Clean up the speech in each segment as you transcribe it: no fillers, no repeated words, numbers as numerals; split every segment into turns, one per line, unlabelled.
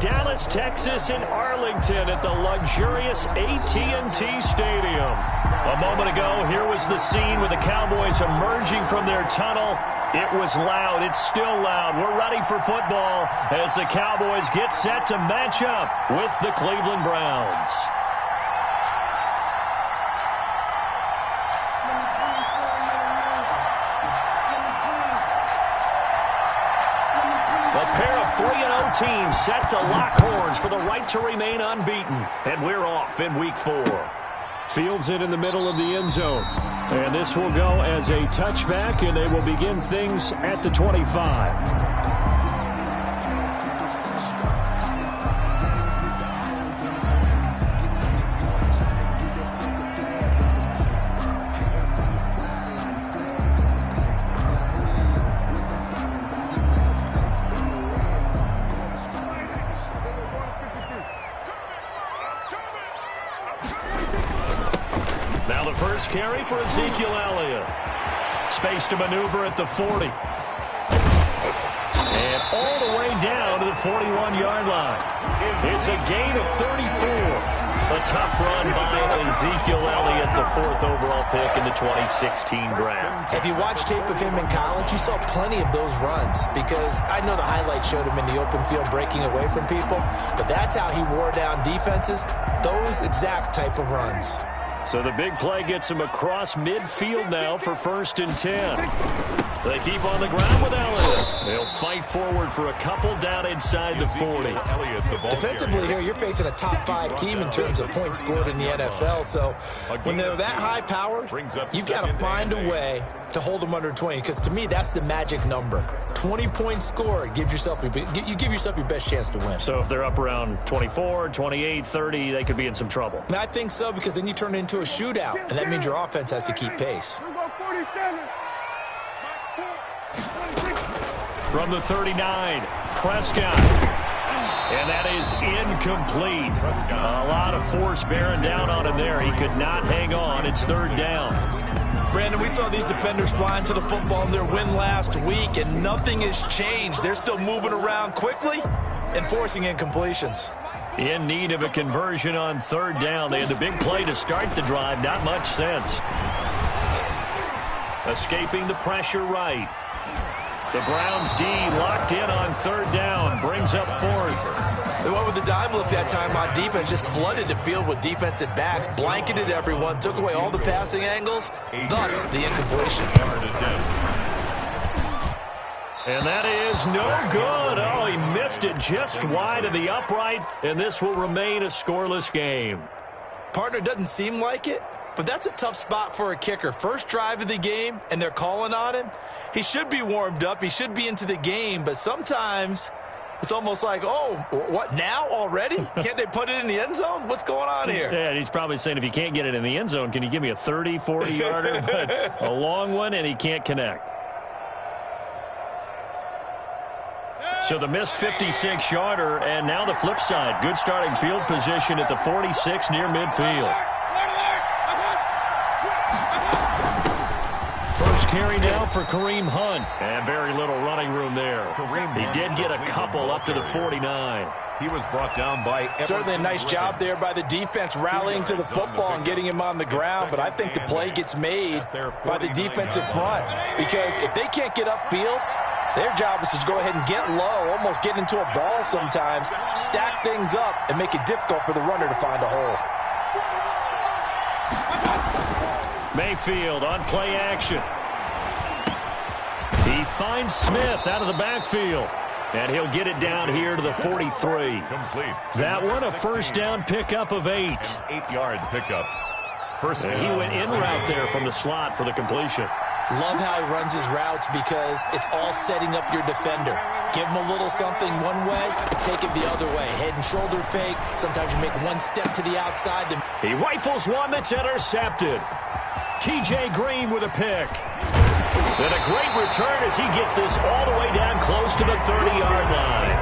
Dallas, Texas in Arlington at the luxurious AT&T Stadium. A moment ago, here was the scene with the Cowboys emerging from their tunnel. It was loud. It's still loud. We're ready for football as the Cowboys get set to match up with the Cleveland Browns. A pair of 3-0 teams set to lock horns for the right to remain unbeaten. And we're off in Week 4. Fields it in the middle of the end zone. And this will go as a touchback, and they will begin things at the 25. Now the first carry for Ezekiel Elliott. Space to maneuver at the 40. And all the way down to the 41-yard line. It's a gain of 34. A tough run by Ezekiel Elliott, the 4th overall pick in the 2016 draft.
If you watch tape of him in college, you saw plenty of those runs because I know the highlights showed him in the open field breaking away from people, but that's how he wore down defenses, those exact type of runs.
So the big play gets him across midfield now for 1st and 10. They keep on the ground with Elliott. They'll fight forward for a couple down inside the 40.
Defensively here, you're facing a top 5 team in terms of points scored in the NFL. So when they're that high-powered, you've got to find a way to hold them under 20, because to me, that's the magic number. 20 points scored gives yourself, you give yourself your best chance to win.
So if they're up around 24, 28, 30, they could be in some trouble.
And I think so, because then you turn it into a shootout, and that means your offense has to keep pace.
From the 39, Prescott. And that is incomplete. A lot of force bearing down on him there. He could not hang on. It's 3rd down.
Brandon, we saw these defenders flying to the football in their win last week, and nothing has changed. They're still moving around quickly and forcing incompletions.
In need of a conversion on 3rd down. They had the big play to start the drive. Not much sense. Escaping the pressure right. The Browns D locked in on 3rd down. Brings up 4th.
They went with the dime look that time on defense. Just flooded the field with defensive backs. Blanketed everyone. Took away all the passing angles. Thus, the incompletion.
And that is no good. Oh, he missed it just wide of the upright. And this will remain a scoreless game.
Partner, doesn't seem like it, but that's a tough spot for a kicker. First drive of the game, and they're calling on him. He should be warmed up. He should be into the game, but sometimes it's almost like, oh, what, now already? Can't they put it in the end zone? What's going on here?
Yeah, he's probably saying, if you can't get it in the end zone, can you give me a 30, 40-yarder? But a long one, and he can't connect. So the missed 56-yarder, and now the flip side. Good starting field position at the 46 near midfield. First carry now for Kareem Hunt. And very little running room there. He did get a couple up to the 49.
He was brought down by...
Certainly a nice job there by the defense rallying to the football and getting him on the ground, but I think the play gets made by the defensive front, because if they can't get upfield, their job is to go ahead and get low, almost get into a ball sometimes, stack things up, and make it difficult for the runner to find a hole.
Mayfield on play action. He finds Smith out of the backfield. And he'll get it down here to the 43.
Complete.
That one a first down pickup of 8.
8-yard pickup. First
and he went in route there from the slot for the completion.
Love how he runs his routes because it's all setting up your defender. Give him a little something one way, take it the other way. Head and shoulder fake. Sometimes you make one step to the outside.
He rifles one that's intercepted. T.J. Green with a pick. And a great return as he gets this all the way down close to the 30-yard line.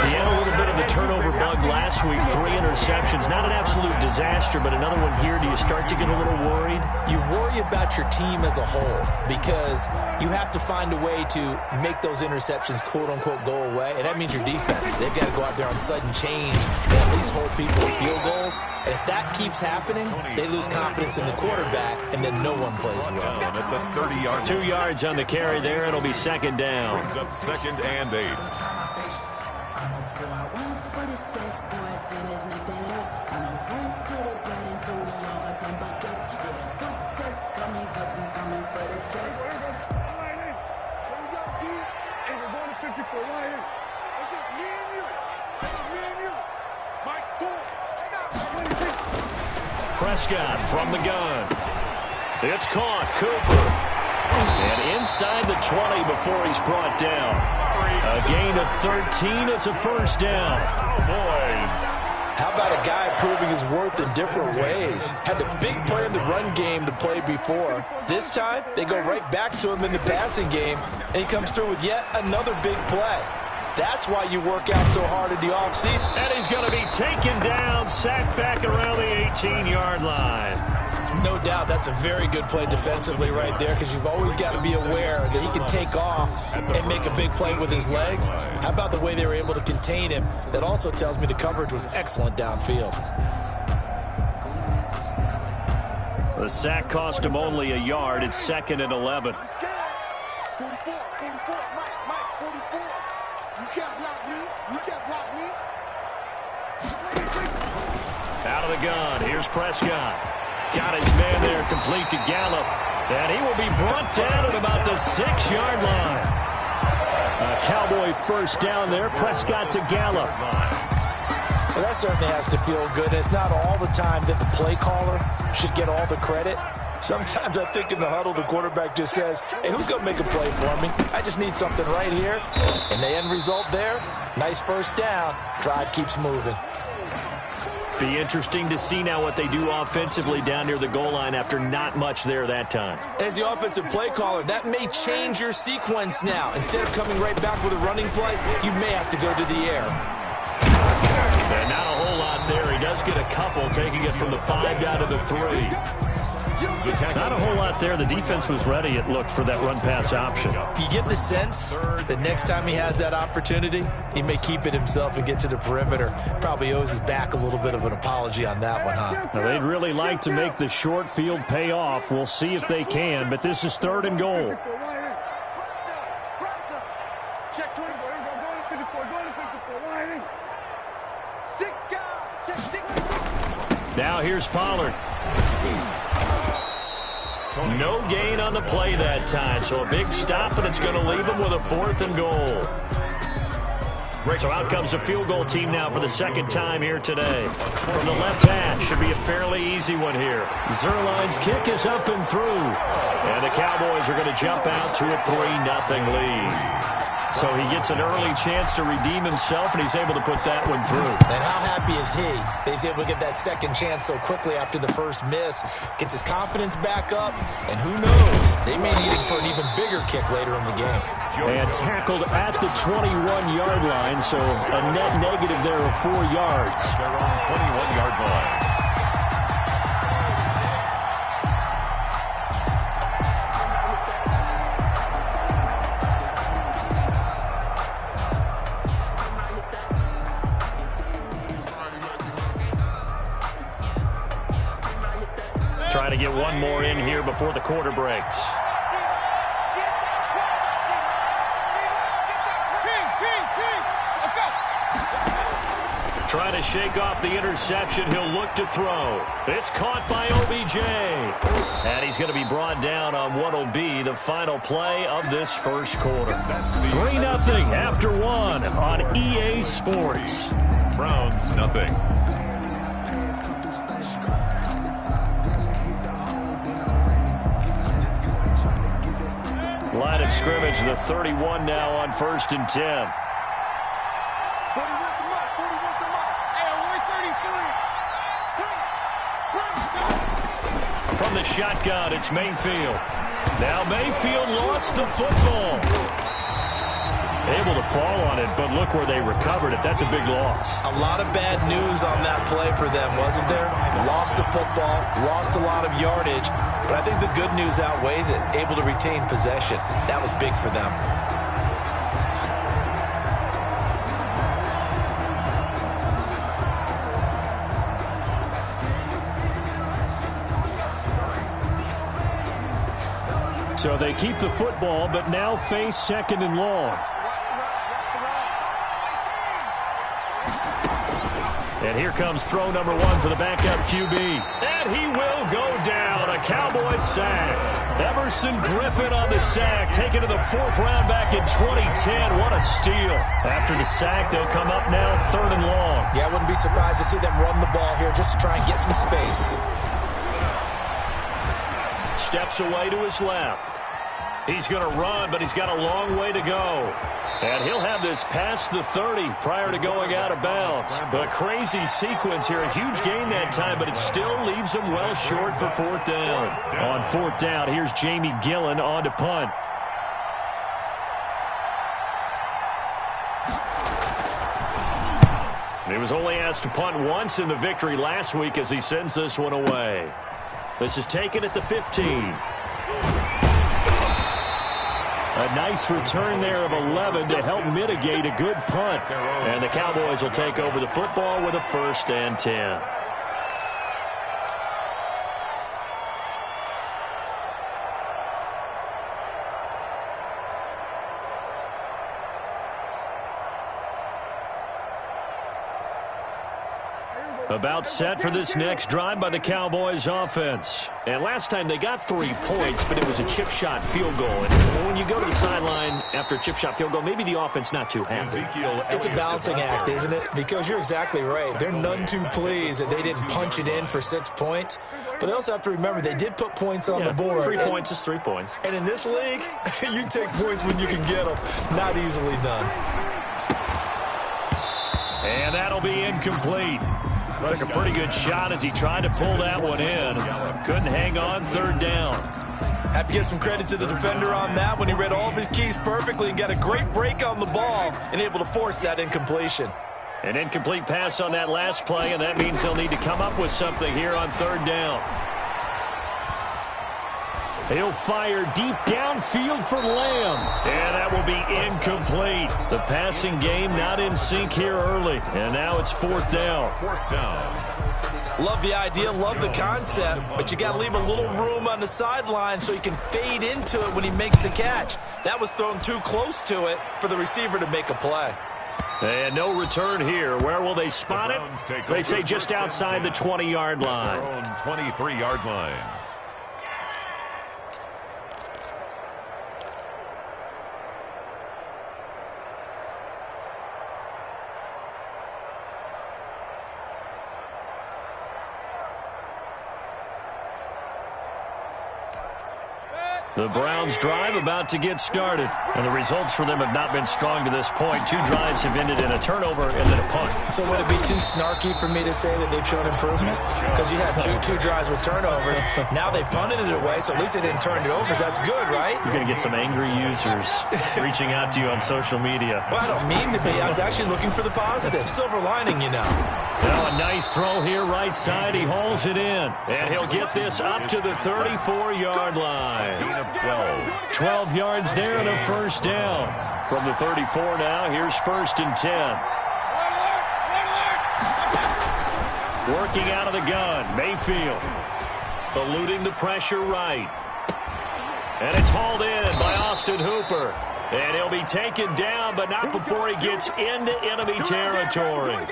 He had a little bit of the turnover bug last week, 3 interceptions. Not an absolute disaster, but another one here. Do you start to get a little worried?
You worry about your team as a whole because you have to find a way to make those interceptions, quote-unquote, go away, and that means your defense. They've got to go out there on sudden change and at least hold people with field goals. And if that keeps happening, they lose confidence in the quarterback, and then no one plays well.
At the 30-yard
2 yards on the carry there. It'll be second down.
brings up 2nd and 8. Prescott from the gun. It's caught. Cooper. And inside the 20 before he's brought down. A gain of 13. It's a first down. Cowboys.
How about a guy proving his worth in different ways? Had the big play in the run game to play before. This time, they go right back to him in the passing game, and he comes through with yet another big play. That's why you work out so hard in the offseason.
And he's going to be taken down, sacked back around the 18-yard line.
No doubt that's a very good play defensively right there because you've always got to be aware that he can take off and make a big play with his legs. How about the way they were able to contain him? That also tells me the coverage was excellent downfield.
The sack cost him only a yard. It's 2nd and 11.
44, 44, Mike, 44. You can't block me. You can't block me.
Out of the gun. Here's Prescott. Got his man there, complete to Gallup. And he will be brought down at about the 6-yard line. A Cowboy first down there. Prescott to Gallup.
Well, that certainly has to feel good. It's not all the time that the play caller should get all the credit. Sometimes I think in the huddle, the quarterback just says, hey, who's going to make a play for me? I just need something right here. And the end result there, nice first down. Drive keeps moving.
Be interesting to see now what they do offensively down near the goal line after not much there that time.
As the offensive play caller, that may change your sequence now. Instead of coming right back with a running play, you may have to go to the air.
And not a whole lot there. He does get a couple, taking it from the 5 down to the 3. Not a whole lot there. The defense was ready, it looked, for that run-pass option.
You get the sense that next time he has that opportunity, he may keep it himself and get to the perimeter. Probably owes his back a little bit of an apology on that one, huh?
Now, they'd really like to make the short field pay off. We'll see if they can, but this is 3rd and goal.
Check 24. Go to 54. Go to 54. 6 guys. Check 6.
Now here's Pollard. No gain on the play that time, so a big stop, and it's going to leave them with a 4th and goal. So out comes a field goal team now for the 2nd time here today. From the left hash, should be a fairly easy one here. Zerline's kick is up and through. And the Cowboys are going to jump out to a 3-0 lead. So he gets an early chance to redeem himself, and he's able to put that one through.
And how happy is he that he's able to get that second chance so quickly after the first miss? Gets his confidence back up, and who knows? They may need him for an even bigger kick later in the game.
And tackled at the 21-yard line, so a net negative there of 4 yards.
Their own 21-yard line.
Trying to get one more in here before the quarter breaks. Trying to shake off the interception. He'll look to throw. It's caught by OBJ. And he's going to be brought down on what will be the final play of this first quarter. 3-0 after 1 on EA Sports.
Browns, nothing.
Line of scrimmage, the 31 now on 1st and 10. From the shotgun, it's Mayfield. Now Mayfield lost the football. Able to fall on it, but look where they recovered it. That's a big loss.
A lot of bad news on that play for them, wasn't there? Lost the football, lost a lot of yardage, but I think the good news outweighs it. Able to retain possession. That was big for them.
So they keep the football, but now face 2nd and long. And here comes throw number 1 for the backup QB. And he will go down. A Cowboys sack. Emerson Griffin on the sack, taken to the 4th round back in 2010. What a steal. After the sack, they'll come up now 3rd and long.
Yeah, I wouldn't be surprised to see them run the ball here just to try and get some space.
Steps away to his left. He's going to run, but he's got a long way to go. And he'll have this past the 30 prior to going out of bounds. A crazy sequence here. A huge gain that time, but it still leaves him well short for 4th down. On 4th down, here's Jamie Gillen on to punt. He was only asked to punt once in the victory last week as he sends this one away. This is taken at the 15. A nice return there of 11 to help mitigate a good punt. And the Cowboys will take over the football with a 1st and 10. About set for this next drive by the Cowboys offense. And last time they got 3 points, but it was a chip shot field goal. And when you go to the sideline after a chip shot field goal, maybe the offense not too happy.
It's a balancing act, isn't it? Because you're exactly right. They're none too pleased that they didn't punch it in for 6 points. But they also have to remember they did put points on the board.
3 points is 3 points.
And in this league, you take points when you can get them. Not easily done.
And that'll be incomplete. Took a pretty good shot as he tried to pull that one in. Couldn't hang on 3rd down.
Have to give some credit to the defender on that when he read all of his keys perfectly and got a great break on the ball and able to force that incompletion.
An incomplete pass on that last play, and that means they'll need to come up with something here on 3rd down. He'll fire deep downfield for Lamb. And that will be incomplete. The passing game not in sync here early. And now it's 4th down.
4th down.
Love the idea, love the concept, but you got to leave a little room on the sideline so he can fade into it when he makes the catch. That was thrown too close to it for the receiver to make a play.
And no return here. Where will they spot it? They say just outside the 20-yard line.
Their own 23-yard line.
The Browns drive about to get started. And the results for them have not been strong to this point. 2 drives have ended in a turnover and then a punt.
So would it be too snarky for me to say that they've shown improvement? Because you had two drives with turnovers. Now they punted it away, so at least they didn't turn it over. That's good, right?
You're going to get some angry users reaching out to you on social media.
Well, I don't mean to be. I was actually looking for the positive. Silver lining, you know.
Now a nice throw here right side. He hauls it in. And he'll get this up to the 34-yard line. 12 yards there and a 1st down. From the 34 now, here's 1st and 10. Working out of the gun, Mayfield. Eluding the pressure right. And it's hauled in by Austin Hooper. And he'll be taken down, but not before he gets into enemy territory.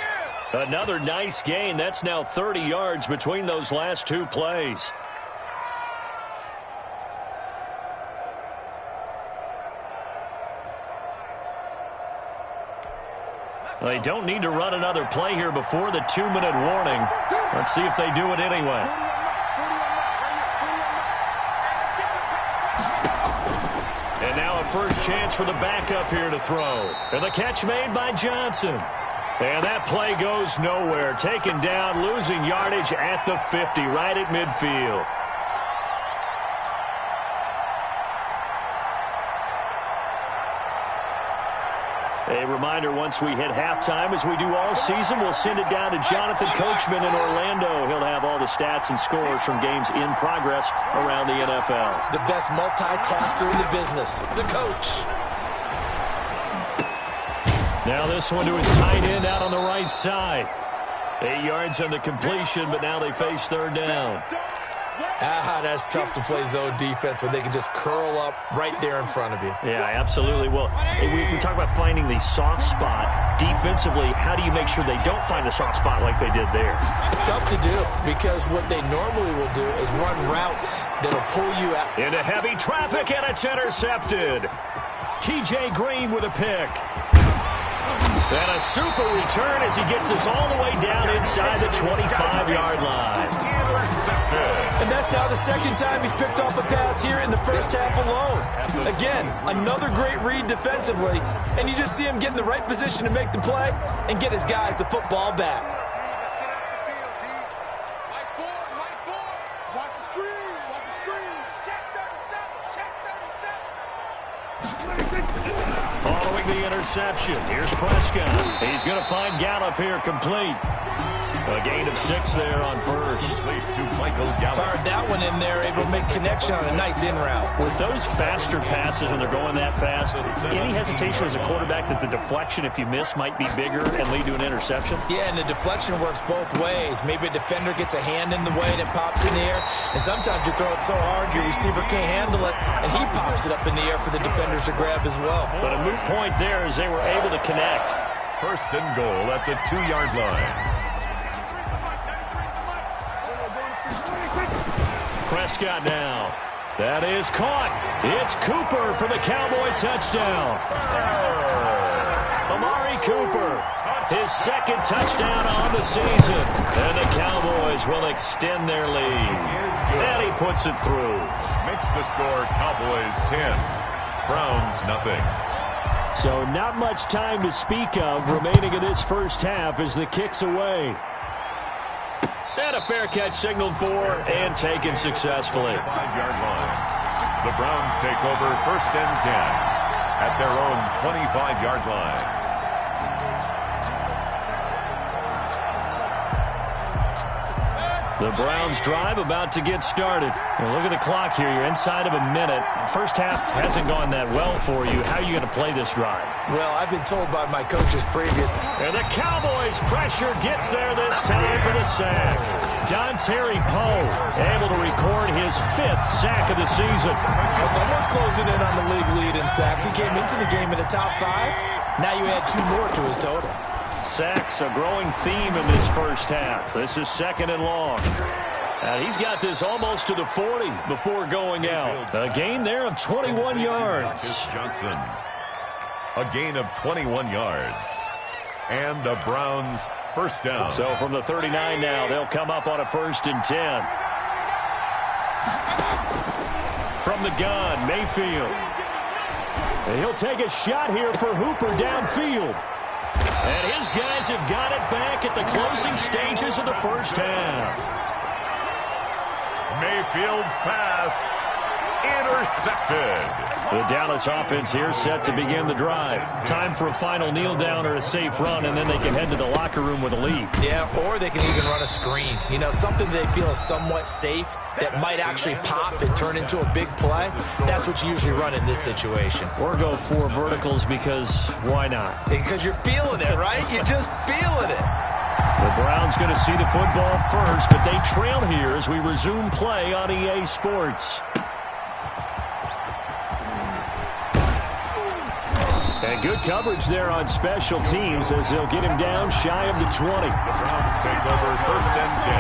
Another nice gain. That's now 30 yards between those last 2 plays. They don't need to run another play here before the 2-minute warning. Let's see if they do it anyway. And now a first chance for the backup here to throw. And the catch made by Johnson. And that play goes nowhere. Taken down, losing yardage at the 50, right at midfield. reminder, once we hit halftime, as we do all season, we'll send it down to Jonathan Coachman in Orlando. He'll have all the stats and scores from games in progress around the NFL.
The best multitasker in the business, the coach.
Now this one to his tight end out on the right side. 8 yards on the completion, but now they face third down.
That's tough to play zone defense when they can just curl up right there in front of you.
Yeah, absolutely. Well, we talk about finding the soft spot. Defensively, how do you make sure they don't find the soft spot like they did there?
Tough to do, because what they normally will do is run routes that'll pull you out.
Into heavy traffic, and it's intercepted. T.J. Green with a pick. And a super return as he gets us all the way down inside the 25-yard line.
And that's now the second time he's picked off a pass here in the first half alone. Again, another great read defensively, and you just see him get in the right position to make the play and get his guys the football back.
Watch the screen. Check 37.
Following the interception, here's Prescott. He's going to find Gallup here complete. A gain of 6 there on first.
Fired that one in there, able to make connection on a nice in route.
With those faster passes when they're going that fast, any hesitation as a quarterback that the deflection, if you miss, might be bigger and lead to an interception?
Yeah, and the deflection works both ways. Maybe a defender gets a hand in the way and it pops in the air, and sometimes you throw it so hard your receiver can't handle it, and he pops it up in the air for the defenders to grab as well.
But a moot point there as they were able to connect.
First and goal at the 2-yard line.
Prescott now. That is caught. It's Cooper for the Cowboy touchdown. Amari Cooper, his second touchdown on the season. And the Cowboys will extend their lead. And he puts it through.
Makes the score Cowboys 10. Browns nothing.
So not much time to speak of remaining in this first half as the kick's away. And a fair catch signaled for and taken successfully.
5-yard line. The Browns take over first and 10 at their own 25-yard line.
The Browns drive about to get started. Well, look at the clock here. You're inside of a minute. First half hasn't gone that well for you. How are you going to play this drive?
Well, I've been told by my coaches previous.
And the Cowboys pressure gets there this time for the sack. Dontari Poe able to record his 5th sack of the season.
Well, someone's closing in on the league lead in sacks. He came into the game in the top 5. Now you add 2 more to his total.
Sacks, a growing theme in this first half. This is second and long. And he's got this almost to the 40 before going out. A gain there of 21 yards.
Johnson. A gain of 21 yards. And the Browns first down.
So from the 39 now, they'll come up on a 1st and 10. From the gun, Mayfield. And he'll take a shot here for Hooper downfield. And his guys have got it back at the closing stages of the first half.
Mayfield's pass intercepted.
The Dallas offense here set to begin the drive. Time for a final kneel down or a safe run, and then they can head to the locker room with a lead.
Yeah, or they can even run a screen. You know, something they feel is somewhat safe that might actually pop and turn into a big play. That's what you usually run in this situation.
Or go 4 verticals because why not?
Because you're feeling it, right? You're just feeling it.
The Browns going to see the football first, but they trail here as we resume play on EA Sports. And good coverage there on special teams as they'll get him down shy of the 20.
The Browns take over first and 10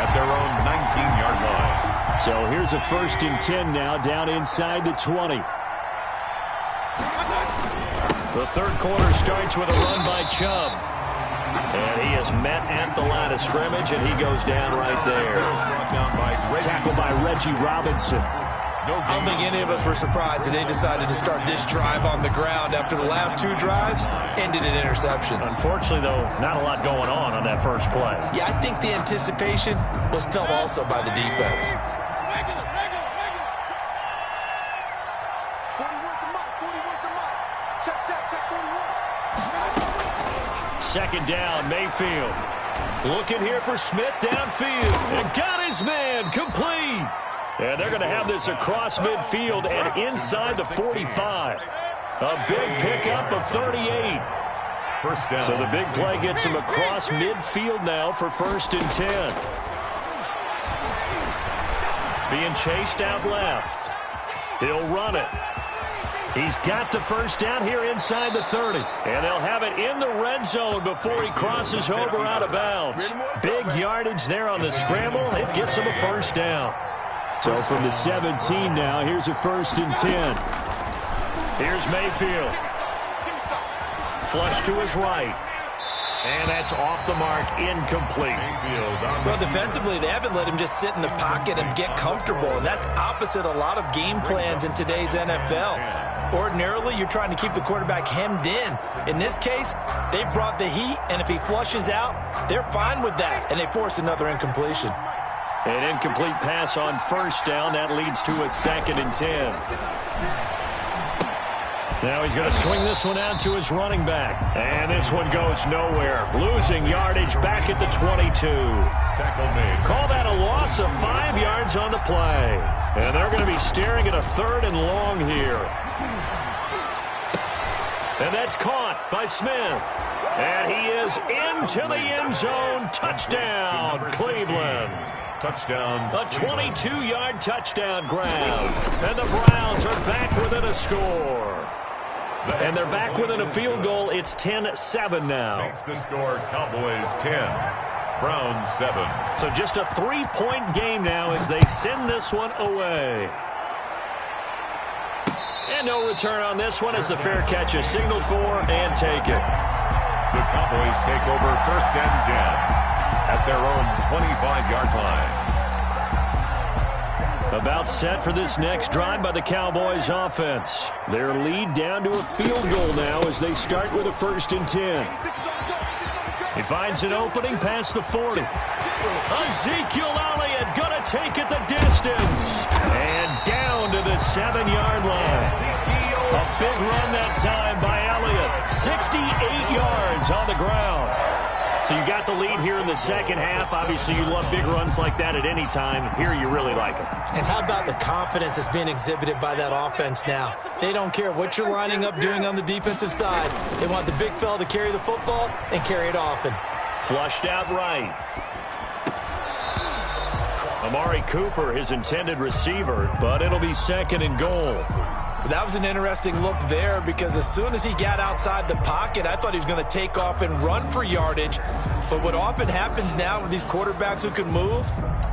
at their own 19-yard line.
So here's a 1st and 10 now down inside the 20. The third quarter starts with a run by Chubb. And he is met at the line of scrimmage, and he goes down right there. Tackled by Reggie Robinson.
I don't think any of us were surprised that they decided to start this drive on the ground after the last 2 drives ended in interceptions.
Unfortunately, though, not a lot going on that first play.
Yeah, I think the anticipation was felt also by the defense.
second down. Mayfield looking here for Smith downfield. And got his man complete. And they're going to have this across midfield and inside the 45. A big pickup of 38.
First down.
So the big play gets him across midfield now for 1st and 10. Being chased out left. He'll run it. He's got the first down here inside the 30. And they'll have it in the red zone before he crosses over out of bounds. Big yardage there on the scramble. It gets him a first down. So from the 17 now, here's a 1st and 10. Here's Mayfield. Flush to his right. And that's off the mark, incomplete.
Well, defensively, they haven't let him just sit in the pocket and get comfortable, and that's opposite a lot of game plans in today's NFL. Ordinarily, you're trying to keep the quarterback hemmed in. In this case, they brought the heat, and if he flushes out, they're fine with that, and they force another incompletion.
An incomplete pass on first down. That leads to a 2nd and 10. Now he's going to swing this one out to his running back. And this one goes nowhere. Losing yardage back at the 22.
Tackle made.
Call that a loss of 5 yards on the play. And they're going to be staring at a 3rd and long here. And that's caught by Smith. And he is into the end zone. Touchdown, Cleveland.
Touchdown.
A 22-yard touchdown grab. And the Browns are back within a score. And they're back within a field goal. It's 10-7 now.
Makes the score Cowboys 10, Browns 7.
So just a 3-point game now as they send this one away. And no return on this one as the fair catch is signaled for and taken.
The Cowboys take over 1st and 10 at their own 25-yard line.
About set for this next drive by the Cowboys offense. Their lead down to a field goal now as they start with a 1st and 10. He finds an opening past the 40. Ezekiel Elliott gonna take it the distance. And down to the 7-yard line. A big run that time by Elliott. 68 yards on the ground. So you got the lead here in the second half. Obviously, you love big runs like that at any time. Here, you really like them.
And how about the confidence that's being exhibited by that offense now? They don't care what you're lining up doing on the defensive side. They want the big fella to carry the football and carry it often.
Flushed out right. Amari Cooper, his intended receiver, but it'll be 2nd and goal.
That was an interesting look there because as soon as he got outside the pocket, I thought he was going to take off and run for yardage. But what often happens now with these quarterbacks who can move,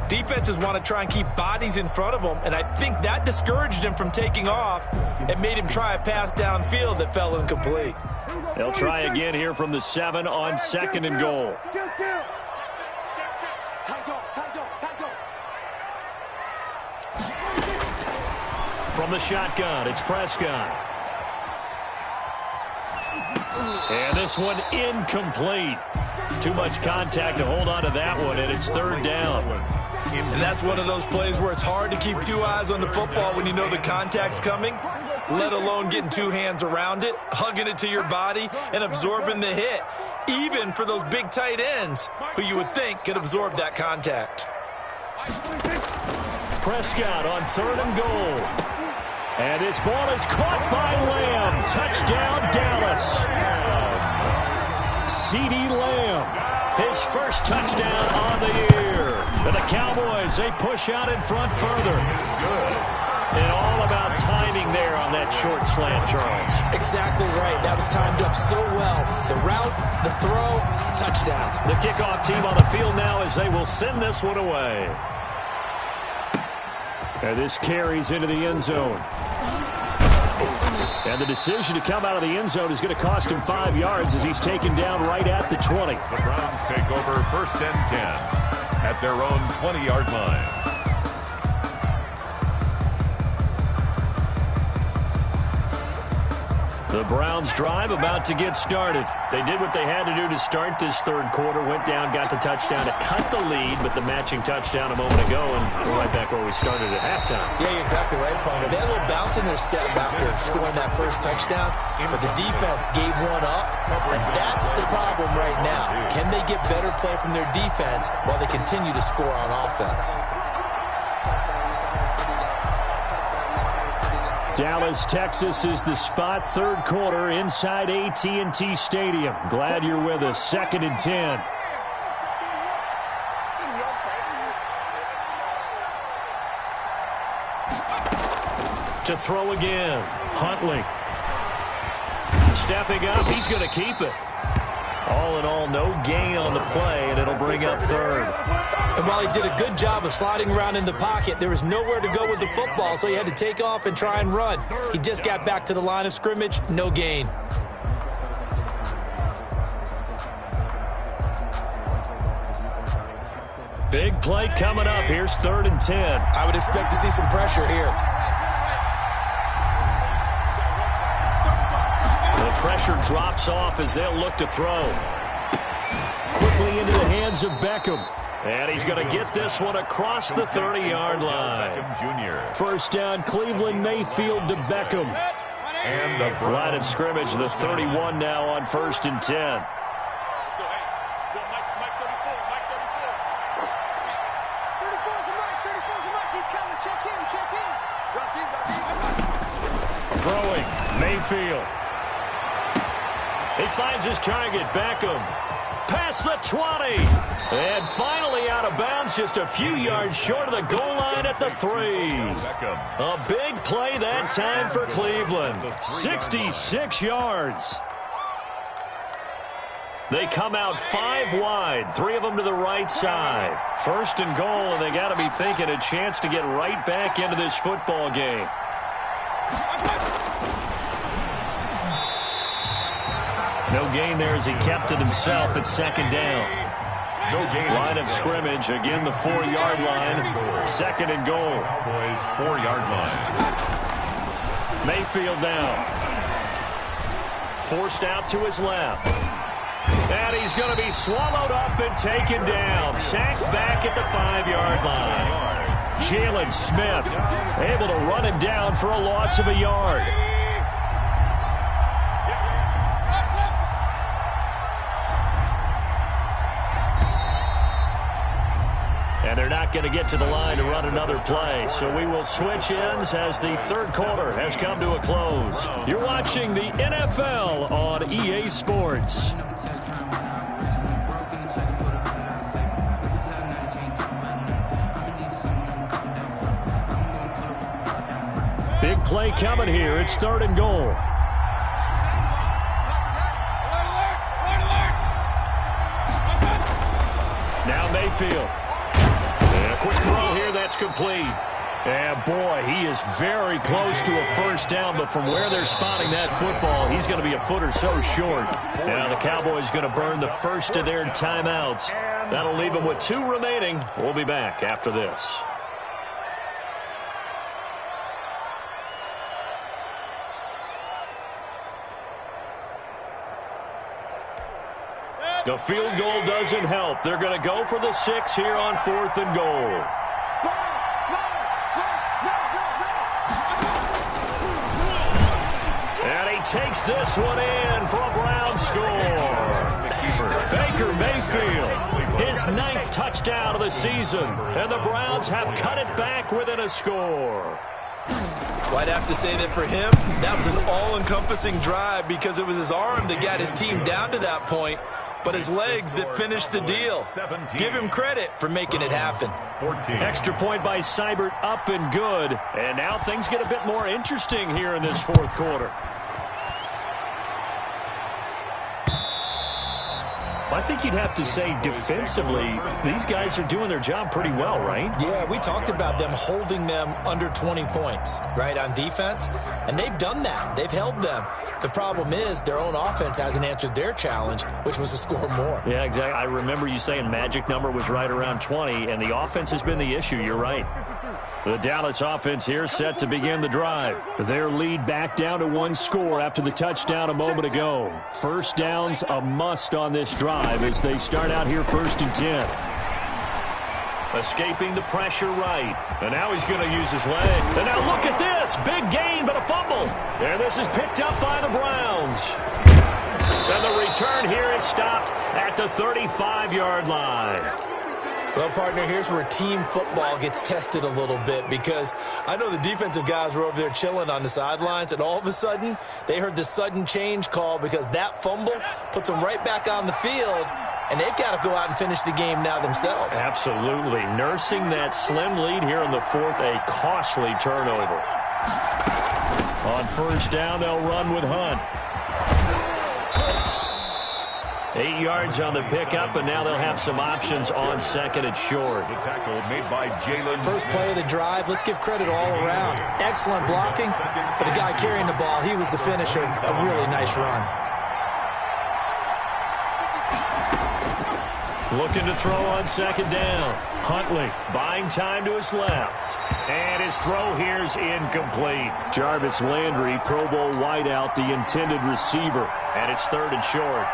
defenses want to try and keep bodies in front of them, and I think that discouraged him from taking off and made him try a pass downfield that fell incomplete.
They'll try again here from the 7 on 2nd and goal. From the shotgun, it's Prescott. And this one incomplete. Too much contact to hold on to that one, and it's 3rd down.
And that's one of those plays where it's hard to keep 2 eyes on the football when you know the contact's coming, let alone getting 2 hands around it, hugging it to your body, and absorbing the hit, even for those big tight ends who you would think could absorb that contact.
Prescott on 3rd and goal. And this ball is caught by Lamb. Touchdown, Dallas. CeeDee Lamb, his first touchdown on the year. And the Cowboys, they push out in front further. And all about timing there on that short slant, Charles.
Exactly right. That was timed up so well. The route, the throw, touchdown.
The kickoff team on the field now as they will send this one away. And this carries into the end zone. And the decision to come out of the end zone is going to cost him 5 yards as he's taken down right at the 20.
The Browns take over 1st and 10 at their own 20-yard line.
The Browns drive about to get started. They did what they had to do to start this third quarter. Went down, got the touchdown to cut the lead, but the matching touchdown a moment ago, and we're right back where we started at halftime.
Yeah, you're exactly right, Palmer. They had a little bounce in their step after scoring that first touchdown, but the defense gave one up, and that's the problem right now. Can they get better play from their defense while they continue to score on offense?
Dallas, Texas is the spot. Third quarter inside AT&T Stadium. Glad you're with us. 2nd and 10. To throw again. Huntley. Stepping up. He's going to keep it. All in all, no gain on the play, and it'll bring up third.
And while he did a good job of sliding around in the pocket, there was nowhere to go with the football, so he had to take off and try and run. He just got back to the line of scrimmage, no gain.
Big play coming up. Here's 3rd and 10.
I would expect to see some pressure here.
The pressure drops off as they'll look to throw. Quickly into the hands of Beckham. And he's going to get this one across the 30-yard line. First down, Cleveland, Mayfield to Beckham. And the line of scrimmage, the 31 now on 1st and 10. Throwing, Mayfield. He finds his target, Beckham. Past the 20. And finally out of bounds, just a few yards short of the goal line at the 3. A big play that time for Cleveland. 66 yards. They come out 5 wide, 3 of them to the right side. 1st and goal, and they got to be thinking a chance to get right back into this football game. No gain there as he kept it himself at 2nd down. Line of scrimmage, again the 4-yard line. 2nd and goal.
Cowboys 4-yard line.
Mayfield down. Forced out to his left. And he's going to be swallowed up and taken down. Sacked back at the 5-yard line. Jalen Smith able to run him down for a loss of a yard. And they're not going to get to the line to run another play. So we will switch ends as the third quarter has come to a close. You're watching the NFL on EA Sports. Big play coming here. It's 3rd and goal. Now Mayfield. And a quick throw here, that's complete. And boy, he is very close to a first down, but from where they're spotting that football, he's going to be a foot or so short. Now the Cowboys going to burn the first of their timeouts. That'll leave them with 2 remaining. We'll be back after this. The field goal doesn't help. They're going to go for the 6 here on 4th and goal. And he takes this one in for a Brown score. Baker Mayfield, his 9th touchdown of the season. And the Browns have cut it back within a score.
Well, I'd have to say that for him, that was an all-encompassing drive because it was his arm that got his team down to that point. But his legs that finished the deal. Give him credit for making it happen.
Extra point by Seibert, up and good. And now things get a bit more interesting here in this 4th quarter. I think you'd have to say defensively, these guys are doing their job pretty well, right?
Yeah, we talked about them holding them under 20 points, right, on defense. And they've done that. They've held them. The problem is their own offense hasn't answered their challenge, which was to score more.
Yeah, exactly. I remember you saying magic number was right around 20, and the offense has been the issue. You're right. The Dallas offense here set to begin the drive. Their lead back down to one score after the touchdown a moment ago. First down's a must on this drive as they start out here 1st and 10. Escaping the pressure right. And now he's going to use his leg. And now look at this. Big gain, but a fumble. And this is picked up by the Browns. And the return here is stopped at the 35-yard line.
Well, partner, here's where team football gets tested a little bit, because I know the defensive guys were over there chilling on the sidelines, and all of a sudden they heard the sudden change call because that fumble puts them right back on the field, and they've got to go out and finish the game now themselves.
Absolutely. Nursing that slim lead here in the 4th, a costly turnover. On 1st down, they'll run with Hunt. 8 yards on the pickup, and now they'll have some options on 2nd and short.
The tackle made by Jalen.
First play of the drive, let's give credit all around. Excellent blocking, but the guy carrying the ball, he was the finisher. A really nice run.
Looking to throw on 2nd down. Huntley buying time to his left. And his throw here's incomplete. Jarvis Landry, Pro Bowl wideout, the intended receiver. And it's 3rd and short.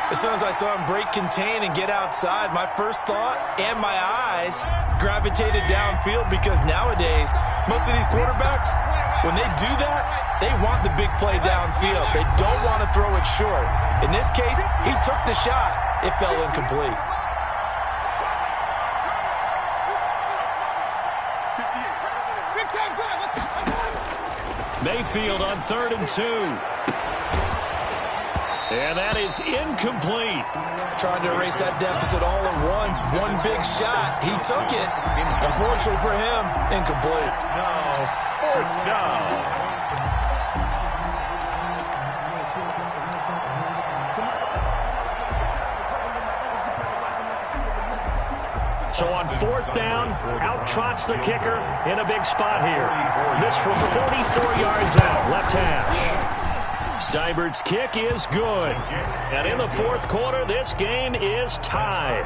As soon as I saw him break contain and get outside, my first thought and my eyes gravitated downfield, because nowadays, most of these quarterbacks, when they do that, they want the big play downfield. They don't want to throw it short. In this case, he took the shot. It fell incomplete.
Mayfield on 3rd and 2. And that is incomplete.
Trying to erase that deficit all at once. One big shot. He took it. Unfortunately for him, incomplete.
Now, 4th down.
So on 4th down, out trots the kicker in a big spot here. This from 44 yards out, left hash. Seibert's kick is good. And in the 4th quarter, this game is tied.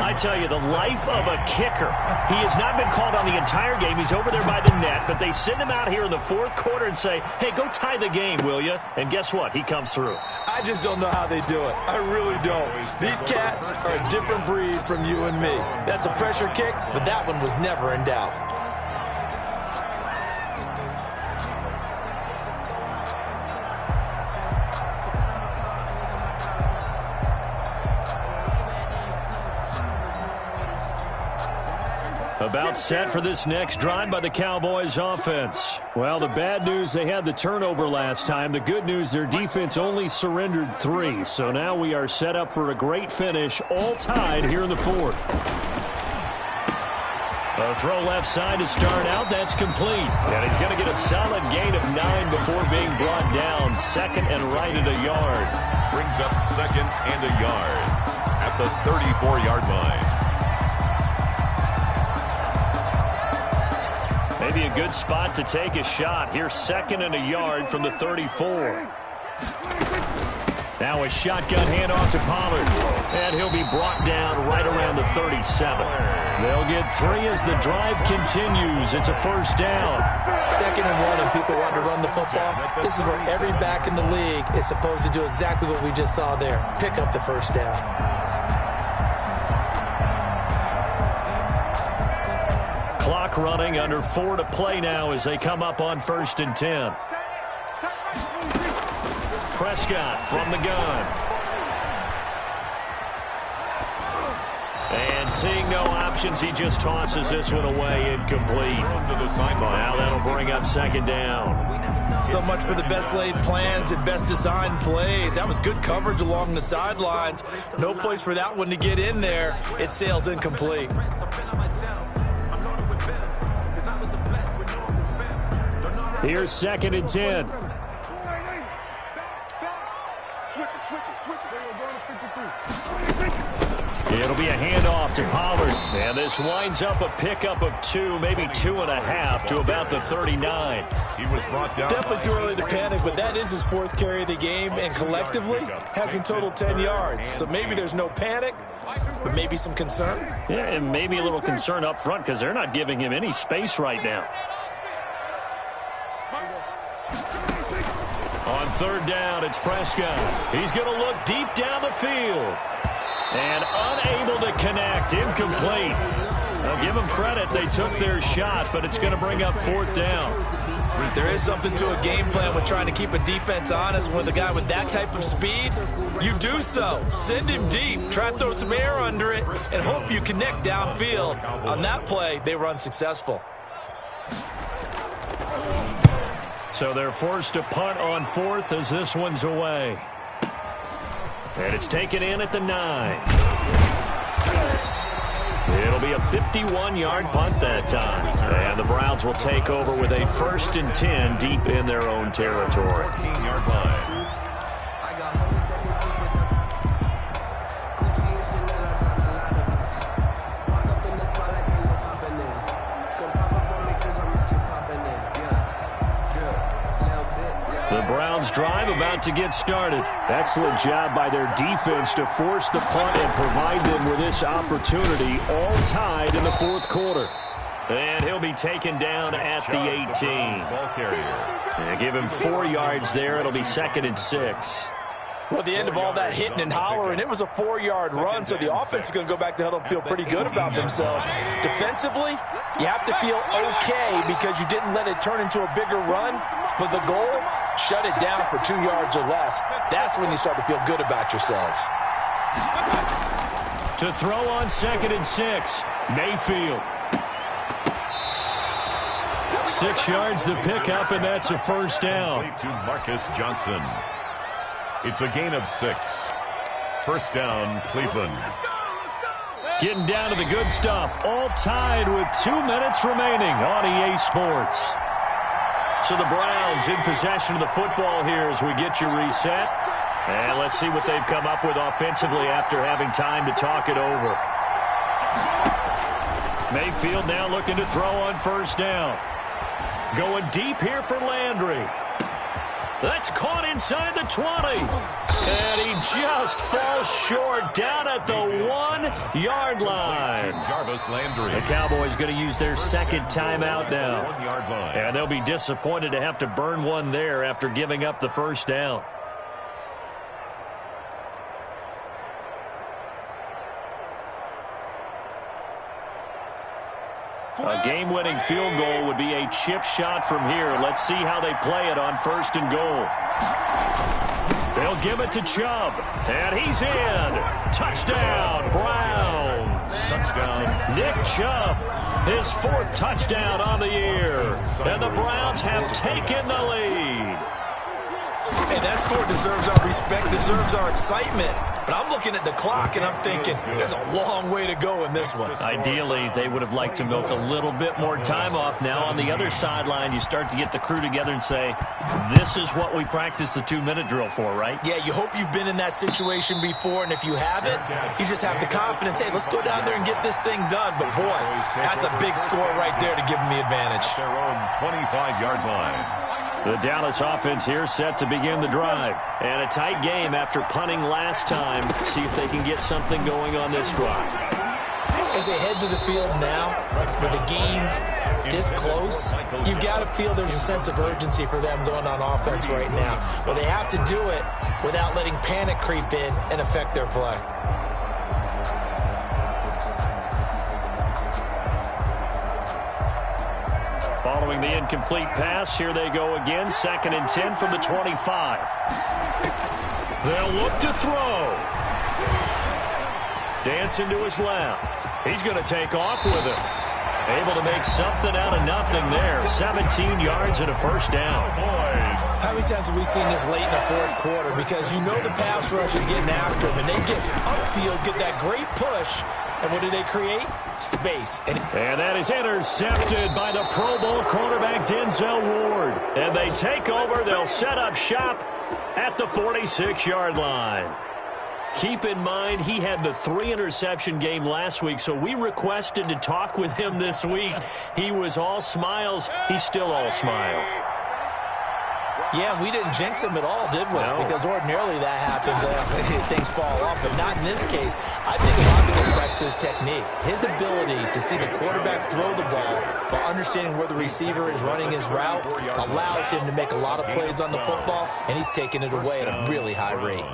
I tell you, the life of a kicker. He has not been called on the entire game. He's over there by the net, but they send him out here in the 4th quarter and say, hey, go tie the game, will you? And guess what? He comes through.
I just don't know how they do it. I really don't. These cats are a different breed from you and me. That's a pressure kick, but that one was never in doubt.
About set for this next drive by the Cowboys offense. Well, the bad news, they had the turnover last time. The good news, their defense only surrendered 3. So now we are set up for a great finish, all tied here in the 4th. A throw left side to start out. That's complete. And he's going to get a solid gain of 9 before being brought down. 2nd and right at a yard.
Brings up 2nd and a yard at the 34-yard line.
Maybe a good spot to take a shot. Here's 2nd and a yard from the 34. Now a shotgun handoff to Pollard. And he'll be brought down right around the 37. They'll get 3 as the drive continues. It's a 1st down.
2nd and 1, and people want to run the football. This is where every back in the league is supposed to do exactly what we just saw there. Pick up the 1st down.
Clock running, under 4 to play now as they come up on 1st and 10. Prescott from the gun. And seeing no options, he just tosses this one away, incomplete. Now that'll bring up 2nd down.
So much for the best laid plans and best designed plays. That was good coverage along the sidelines. No place for that one to get in there. It sails incomplete.
Here's 2nd and 10. It'll be a handoff to Pollard. And this winds up a pickup of 2, maybe 2.5 to about the 39.
He was brought down.
Definitely too early to panic, but that is his 4th carry of the game, and collectively has in total 10 yards. So maybe there's no panic, but maybe some concern.
Yeah, and maybe a little concern up front because they're not giving him any space right now. On third down, it's Prescott. He's going to look deep down the field. And unable to connect, incomplete. I'll give them credit. They took their shot, but it's going to bring up fourth down.
There is something to a game plan with trying to keep a defense honest. With a guy with that type of speed, you do so. Send him deep. Try and throw some air under it and hope you connect downfield. On that play, they were unsuccessful.
So they're forced to punt on fourth as this one's away. And it's taken in at the 9. It'll be a 51-yard punt that time. And the Browns will take over with a 1st and 10 deep in their own territory.
14-yard line.
The Browns drive about to get started. Excellent job by their defense to force the punt and provide them with this opportunity, all tied in the fourth quarter. And he'll be taken down at the 18.
Ball carrier.
And give him 4 yards there. It'll be 2nd and 6.
Well, at the end of all that hitting and hollering, it was a 4-yard run, so the offense is going to go back to huddle and feel pretty good about themselves. Defensively, you have to feel okay because you didn't let it turn into a bigger run, but the goal, shut it down for 2 yards or less. That's when you start to feel good about yourselves.
To throw on 2nd and 6, Mayfield. 6 yards to pick up, and that's a first down.
To Marcus Johnson. It's a gain of 6. First down, Cleveland.
Getting down to the good stuff. All tied with 2 minutes remaining on EA Sports. So the Browns in possession of the football here as we get you reset. And let's see what they've come up with offensively after having time to talk it over. Mayfield now looking to throw on first down. Going deep here for Landry. That's caught inside the 20. And he just falls short down at the 1-yard line.
Jarvis Landry.
The Cowboys going to use their second timeout now.
1-yard line.
And they'll be disappointed to have to burn one there after giving up the first down. A game-winning field goal would be a chip shot from here. Let's see how they play it on 1st and goal. They'll give it to Chubb, and he's in. Touchdown, Browns.
Touchdown.
Nick Chubb, his 4th touchdown on the year. And the Browns have taken the lead.
Hey, that score deserves our respect, deserves our excitement. But I'm looking at the clock, and I'm thinking, there's a long way to go in this one.
Ideally, they would have liked to milk a little bit more time off. Now, on the other sideline, you start to get the crew together and say, this is what we practiced the 2-minute drill for, right?
Yeah, you hope you've been in that situation before, and if you haven't, you just have the confidence, hey, let's go down there and get this thing done. But, boy, that's a big score right there to give them the advantage.
Their own 25-yard line.
The Dallas offense here set to begin the drive. And a tight game after punting last time. See if they can get something going on this drive.
As they head to the field now, with the game this close, you've got to feel there's a sense of urgency for them going on offense right now. But they have to do it without letting panic creep in and affect their play.
Following the incomplete pass, here they go again. 2nd and 10 from the 25. They'll look to throw. Dancing to his left. He's going to take off with it. Able to make something out of nothing there. 17 yards and a first down.
How many times have we seen this late in the fourth quarter? Because you know the pass rush is getting after them, and they get upfield, get that great push, and what do they create? Space. And
that is intercepted by the Pro Bowl quarterback Denzel Ward. And they take over. They'll set up shop at the 46-yard line. Keep in mind, he had the 3-interception game last week, so we requested to talk with him this week. He was all smiles. He's still all smile.
Yeah, we didn't jinx him at all, did we?
No.
Because ordinarily that happens, things fall off, but not in this case. I think a lot of it goes back to his technique. His ability to see the quarterback throw the ball while understanding where the receiver is running his route allows him to make a lot of plays on the football, and he's taking it away at a really high rate.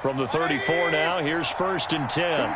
From the 34 now, here's 1st and 10.